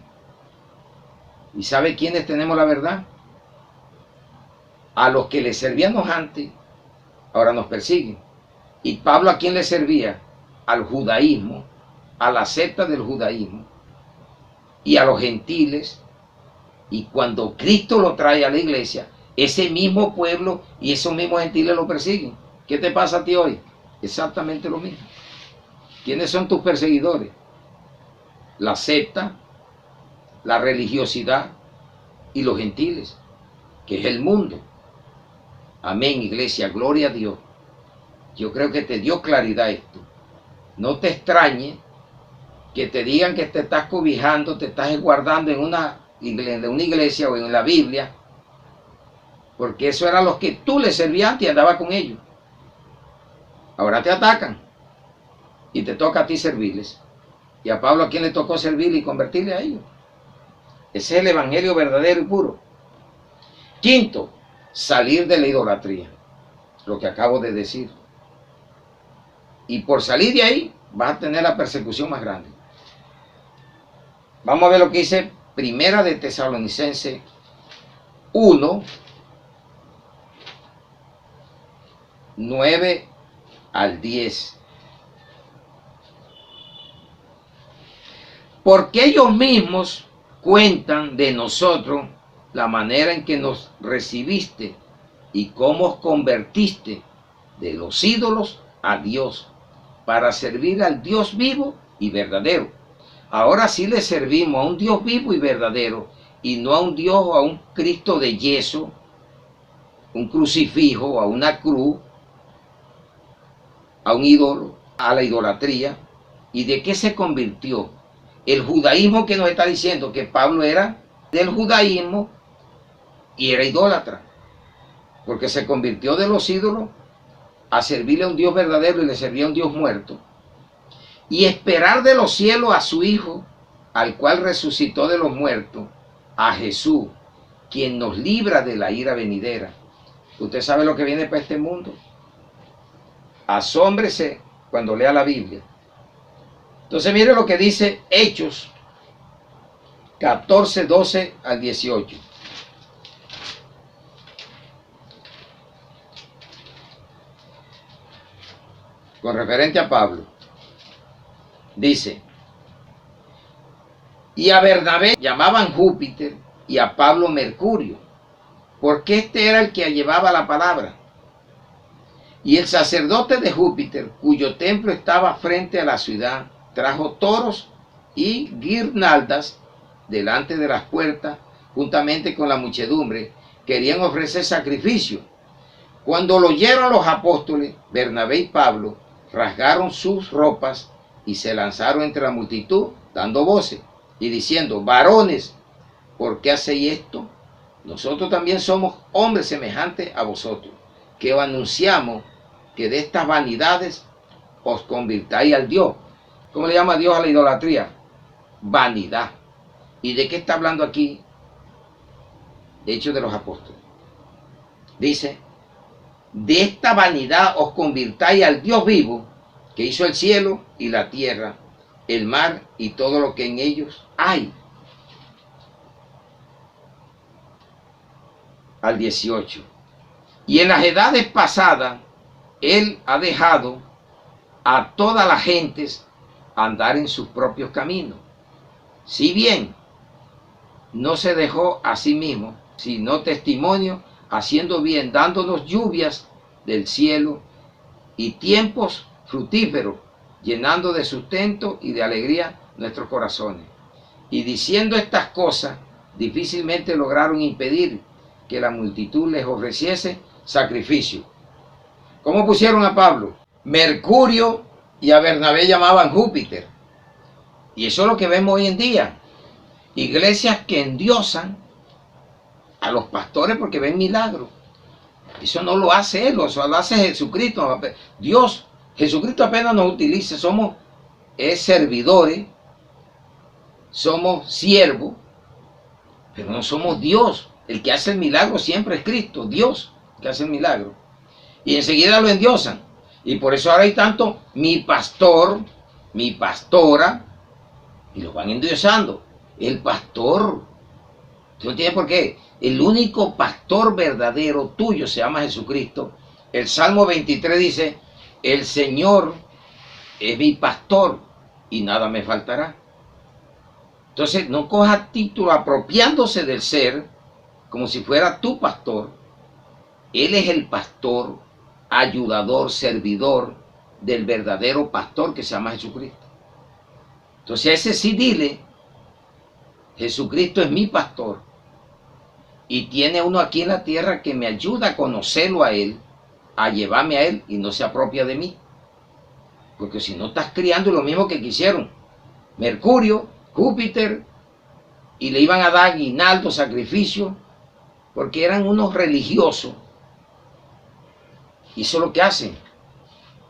¿Y sabe quiénes tenemos la verdad? A los que les servíamos antes, ahora nos persiguen. ¿Y Pablo a quién le servía? Al judaísmo, a la secta del judaísmo y a los gentiles. Y cuando Cristo lo trae a la iglesia, ese mismo pueblo y esos mismos gentiles lo persiguen. ¿Qué te pasa a ti hoy? Exactamente lo mismo. ¿Quiénes son tus perseguidores? La secta, la religiosidad y los gentiles, que es el mundo. Amén, iglesia, gloria a Dios. Yo creo que te dio claridad esto. No te extrañe que te digan que te estás cobijando, te estás guardando en una iglesia o en la Biblia, porque eso eran los que tú les servías antes y andabas con ellos. Ahora te atacan y te toca a ti servirles. Y a Pablo, ¿a quién le tocó servirle y convertirle a ellos? Ese es el evangelio verdadero y puro. Quinto, salir de la idolatría, lo que acabo de decir. Y por salir de ahí vas a tener la persecución más grande. Vamos a ver lo que dice Primera de Tesalonicenses 1, 9 al 10. Porque ellos mismos cuentan de nosotros la manera en que nos recibiste y cómo os convertiste de los ídolos a Dios, para servir al Dios vivo y verdadero. Ahora sí le servimos a un Dios vivo y verdadero, y no a un Dios o a un Cristo de yeso, un crucifijo, a una cruz, a un ídolo, a la idolatría. ¿Y de qué se convirtió? El judaísmo, que nos está diciendo que Pablo era del judaísmo y era idólatra, porque se convirtió de los ídolos a servirle a un Dios verdadero y le servía a un Dios muerto, y esperar de los cielos a su Hijo, al cual resucitó de los muertos, a Jesús, quien nos libra de la ira venidera. ¿Usted sabe lo que viene para este mundo? Asómbrese cuando lea la Biblia. Entonces mire lo que dice Hechos 14, 12 al 18. Con referente a Pablo. Dice, y a Bernabé llamaban Júpiter y a Pablo Mercurio, porque este era el que llevaba la palabra. Y el sacerdote de Júpiter, cuyo templo estaba frente a la ciudad, trajo toros y guirnaldas delante de las puertas juntamente con la muchedumbre, querían ofrecer sacrificio. Cuando lo oyeron los apóstoles, Bernabé y Pablo rasgaron sus ropas y se lanzaron entre la multitud, dando voces y diciendo: varones, ¿por qué hacéis esto? Nosotros también somos hombres semejantes a vosotros, que os anunciamos que de estas vanidades os convirtáis al Dios. ¿Cómo le llama Dios a la idolatría? Vanidad. ¿Y de qué está hablando aquí? Hechos de los Apóstoles. Dice: de esta vanidad os convirtáis al Dios vivo, que hizo el cielo y la tierra, el mar y todo lo que en ellos hay. Al 18. Y en las edades pasadas, Él ha dejado a todas las gentes andar en sus propios caminos. Si bien no se dejó a sí mismo, sino testimonio, haciendo bien, dándonos lluvias del cielo y tiempos fructíferos, llenando de sustento y de alegría nuestros corazones. Y diciendo estas cosas, difícilmente lograron impedir que la multitud les ofreciese sacrificio. ¿Cómo pusieron a Pablo? Mercurio, y a Bernabé llamaban Júpiter. Y eso es lo que vemos hoy en día. Iglesias que endiosan a los pastores porque ven milagros. Eso no lo hace él, eso lo hace Jesucristo. Dios, Jesucristo apenas nos utiliza, somos servidores, somos siervos, pero no somos Dios. El que hace el milagro siempre es Cristo, Dios, el que hace el milagro. Y enseguida lo endiosan. Y por eso ahora hay tanto mi pastor, mi pastora, y lo van endiosando. El pastor, ¿tú no entiendes por qué? El único pastor verdadero tuyo se llama Jesucristo. El Salmo 23 dice: el Señor es mi pastor y nada me faltará. Entonces no cojas título apropiándose del ser como si fuera tu pastor. Él es el pastor, ayudador, servidor del verdadero pastor que se llama Jesucristo. Entonces a ese sí dile: Jesucristo es mi pastor. Y tiene uno aquí en la tierra que me ayuda a conocerlo a Él, a llevarme a Él y no se apropia de mí. Porque si no estás criando lo mismo que quisieron Mercurio, Júpiter, y le iban a dar aguinaldo, sacrificio, porque eran unos religiosos. Y eso es lo que hacen.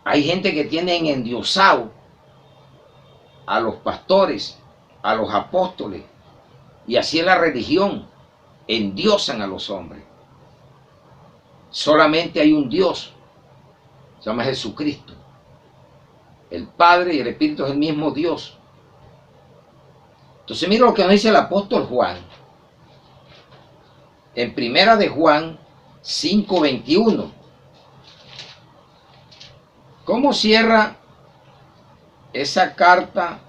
Hay gente que tienen endiosado a los pastores, a los apóstoles, y así es la religión. Endiosan a los hombres. Solamente hay un Dios, se llama Jesucristo. El Padre y el Espíritu es el mismo Dios. Entonces mira lo que nos dice el apóstol Juan. En primera de Juan 5:21. ¿Cómo cierra esa carta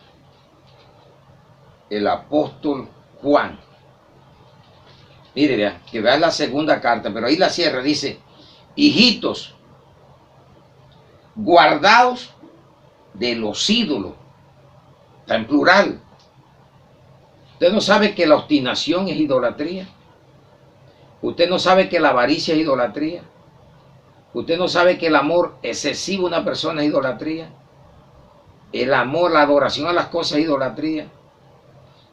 el apóstol Juan? Mire, vea, que vea la segunda carta, pero ahí la cierra, dice: hijitos, guardaos de los ídolos. Está en plural. Usted no sabe que la obstinación es idolatría. Usted no sabe que la avaricia es idolatría. Usted no sabe que el amor excesivo a una persona es idolatría. El amor, la adoración a las cosas es idolatría.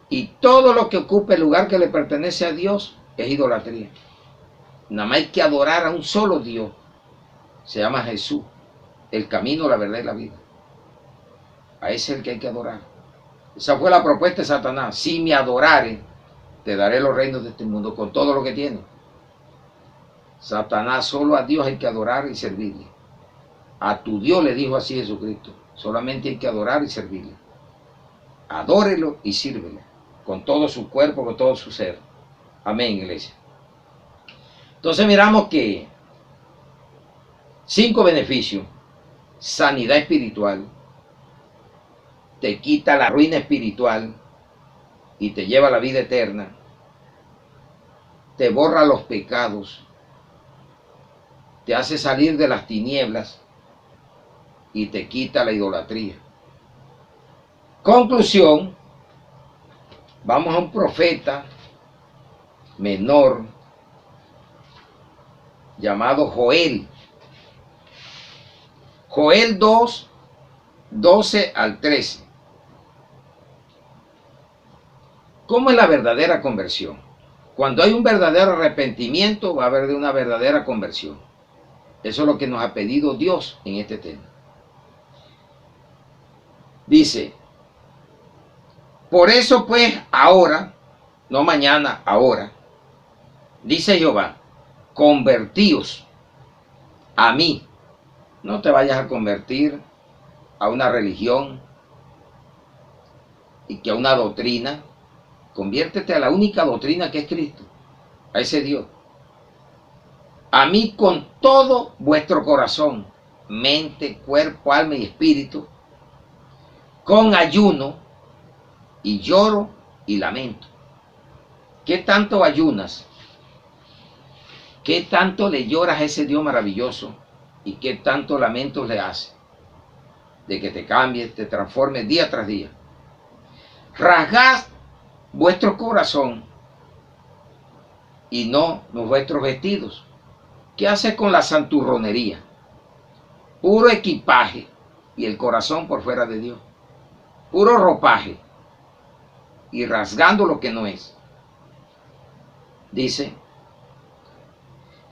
Y todo lo que ocupe el lugar que le pertenece a Dios es idolatría. Nada más hay que adorar a un solo Dios. Se llama Jesús, el camino, la verdad y la vida. A ese es el que hay que adorar. Esa fue la propuesta de Satanás: si me adorares, te daré los reinos de este mundo con todo lo que tiene. Satanás, solo a Dios hay que adorar y servirle. A tu Dios le dijo así Jesucristo: solamente hay que adorar y servirle. Adórelo y sírvele con todo su cuerpo, con todo su ser. Amén, iglesia. Entonces miramos que 5 beneficios: sanidad espiritual, te quita la ruina espiritual y te lleva a la vida eterna, te borra los pecados, te hace salir de las tinieblas y te quita la idolatría. Conclusión: vamos a un profeta menor llamado Joel. Joel 2, 12 al 13. ¿Cómo es la verdadera conversión? Cuando hay un verdadero arrepentimiento, va a haber una verdadera conversión. Eso es lo que nos ha pedido Dios en este tema. Dice, por eso pues ahora, no mañana, ahora, dice Jehová, convertíos a mí. No te vayas a convertir a una religión y que a una doctrina. Conviértete a la única doctrina que es Cristo, a ese Dios. A mí con todo vuestro corazón, mente, cuerpo, alma y espíritu, con ayuno y lloro y lamento. ¿Qué tanto ayunas? ¿Qué tanto le lloras a ese Dios maravilloso? ¿Y qué tanto lamentos le haces? De que te cambies, te transformes día tras día. Rasgad vuestro corazón y no vuestros vestidos. ¿Qué hace con la santurronería? Puro equipaje y el corazón por fuera de Dios. Puro ropaje y rasgando lo que no es. Dice,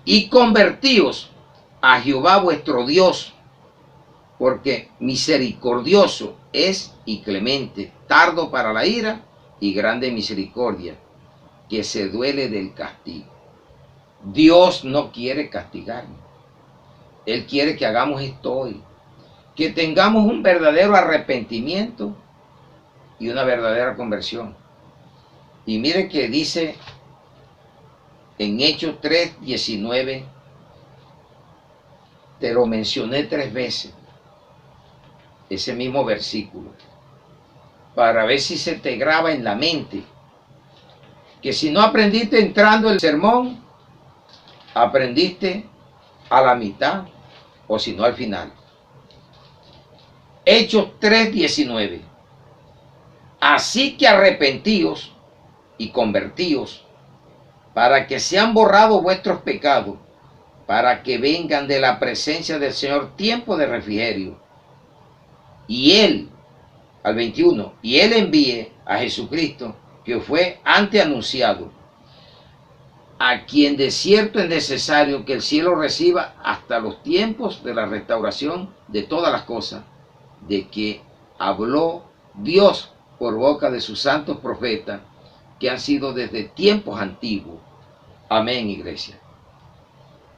y convertíos a Jehová vuestro Dios, porque misericordioso es y clemente, tardo para la ira y grande misericordia, que se duele del castigo. Dios no quiere castigarnos. Él quiere que hagamos esto hoy. Que tengamos un verdadero arrepentimiento y una verdadera conversión. Y mire que dice en Hechos 3:19, te lo mencioné 3 veces, ese mismo versículo, para ver si se te graba en la mente, que si no aprendiste entrando el sermón, aprendiste a la mitad o si no al final. Hechos 3:19. Así que arrepentíos y convertíos para que sean borrados vuestros pecados, para que vengan de la presencia del Señor tiempo de refrigerio. Y Él, al 21, y Él envíe a Jesucristo, que fue antes anunciado, a quien de cierto es necesario que el cielo reciba hasta los tiempos de la restauración de todas las cosas, de que habló Dios por boca de sus santos profetas, que han sido desde tiempos antiguos. Amén, iglesia.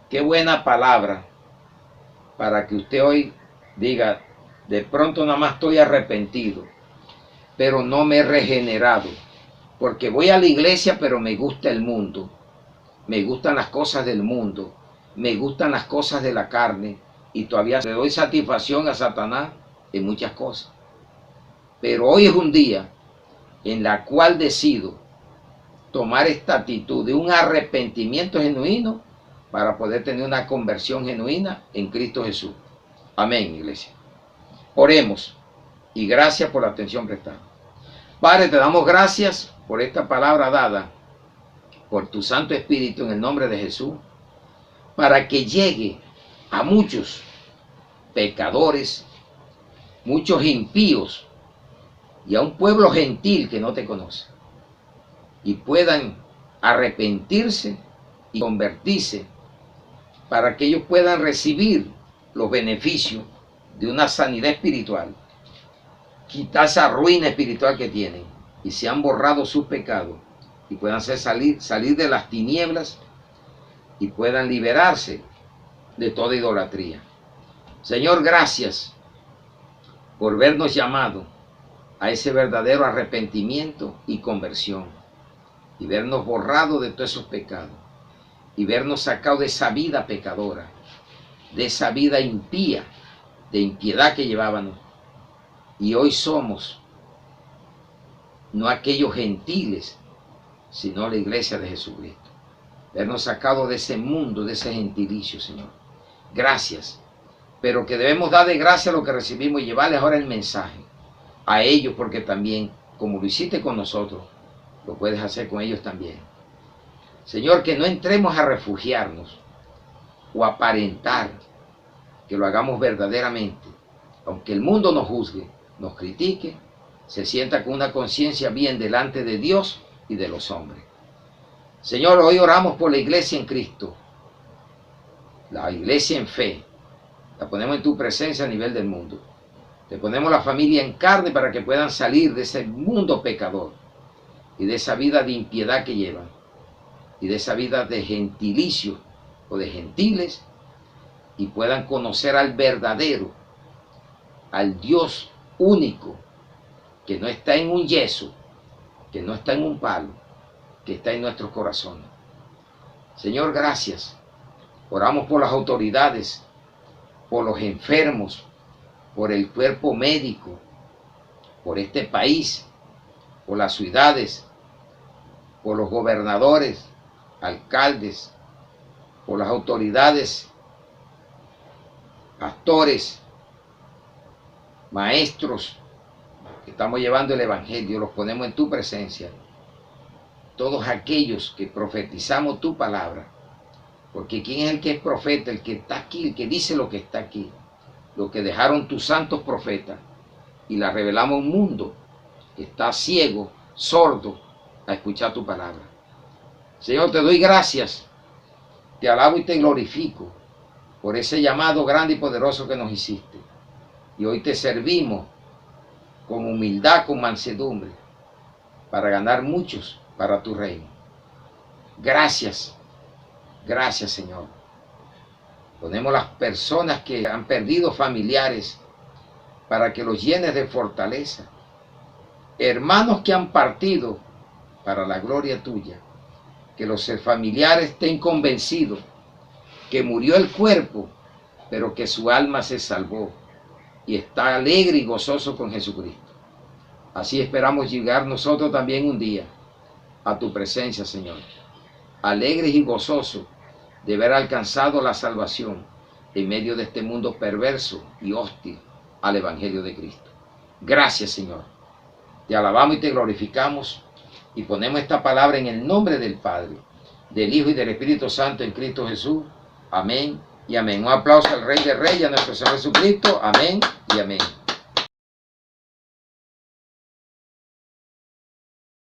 Qué buena palabra para que usted hoy diga, de pronto nada más estoy arrepentido, pero no me he regenerado, porque voy a la iglesia pero me gusta el mundo, me gustan las cosas del mundo, me gustan las cosas de la carne y todavía le doy satisfacción a Satanás en muchas cosas. Pero hoy es un día en la cual decido tomar esta actitud de un arrepentimiento genuino para poder tener una conversión genuina en Cristo Jesús. Amén, iglesia. Oremos y gracias por la atención prestada. Padre, te damos gracias por esta palabra dada por tu Santo Espíritu en el nombre de Jesús, para que llegue a muchos pecadores, muchos impíos y a un pueblo gentil que no te conoce, y puedan arrepentirse y convertirse para que ellos puedan recibir los beneficios de una sanidad espiritual, quitar esa ruina espiritual que tienen y se han borrado sus pecados y puedan salir de las tinieblas y puedan liberarse de toda idolatría. Señor, gracias por vernos llamado a ese verdadero arrepentimiento y conversión, y vernos borrado de todos esos pecados, y vernos sacado de esa vida pecadora, de esa vida impía, de impiedad que llevábamos, y hoy somos no aquellos gentiles, sino la iglesia de Jesucristo. Vernos sacado de ese mundo, de ese gentilicio, Señor. Gracias, pero que debemos dar de gracia lo que recibimos y llevarles ahora el mensaje a ellos, porque también, como lo hiciste con nosotros, lo puedes hacer con ellos también. Señor, que no entremos a refugiarnos o aparentar, que lo hagamos verdaderamente. Aunque el mundo nos juzgue, nos critique, se sienta con una conciencia bien delante de Dios y de los hombres. Señor, hoy oramos por la iglesia en Cristo, la iglesia en fe. La ponemos en tu presencia a nivel del mundo. Te ponemos la familia en carne para que puedan salir de ese mundo pecador y de esa vida de impiedad que llevan y de esa vida de gentilicio o de gentiles, y puedan conocer al verdadero, al Dios único, que no está en un yeso, que no está en un palo, que está en nuestros corazones. Señor, gracias. Oramos por las autoridades, por los enfermos, por el cuerpo médico, por este país, por las ciudades, por los gobernadores, alcaldes, por las autoridades, pastores, maestros, que estamos llevando el Evangelio, los ponemos en tu presencia. Todos aquellos que profetizamos tu palabra, porque ¿quién es el que es profeta? El que está aquí, el que dice lo que está aquí, lo que dejaron tus santos profetas, y la revelamos a un mundo que está ciego, sordo, a escuchar tu palabra. Señor, te doy gracias, te alabo y te glorifico por ese llamado grande y poderoso que nos hiciste. Y hoy te servimos con humildad, con mansedumbre, para ganar muchos para tu reino. Gracias, gracias, Señor. Ponemos las personas que han perdido familiares para que los llenes de fortaleza. Hermanos que han partido para la gloria tuya. Que los familiares estén convencidos que murió el cuerpo, pero que su alma se salvó y está alegre y gozoso con Jesucristo. Así esperamos llegar nosotros también un día a tu presencia, Señor, alegres y gozosos de haber alcanzado la salvación en medio de este mundo perverso y hostil al Evangelio de Cristo. Gracias, Señor. Te alabamos y te glorificamos y ponemos esta palabra en el nombre del Padre, del Hijo y del Espíritu Santo en Cristo Jesús. Amén y amén. Un aplauso al Rey de Reyes, a nuestro Señor Jesucristo. Amén y amén.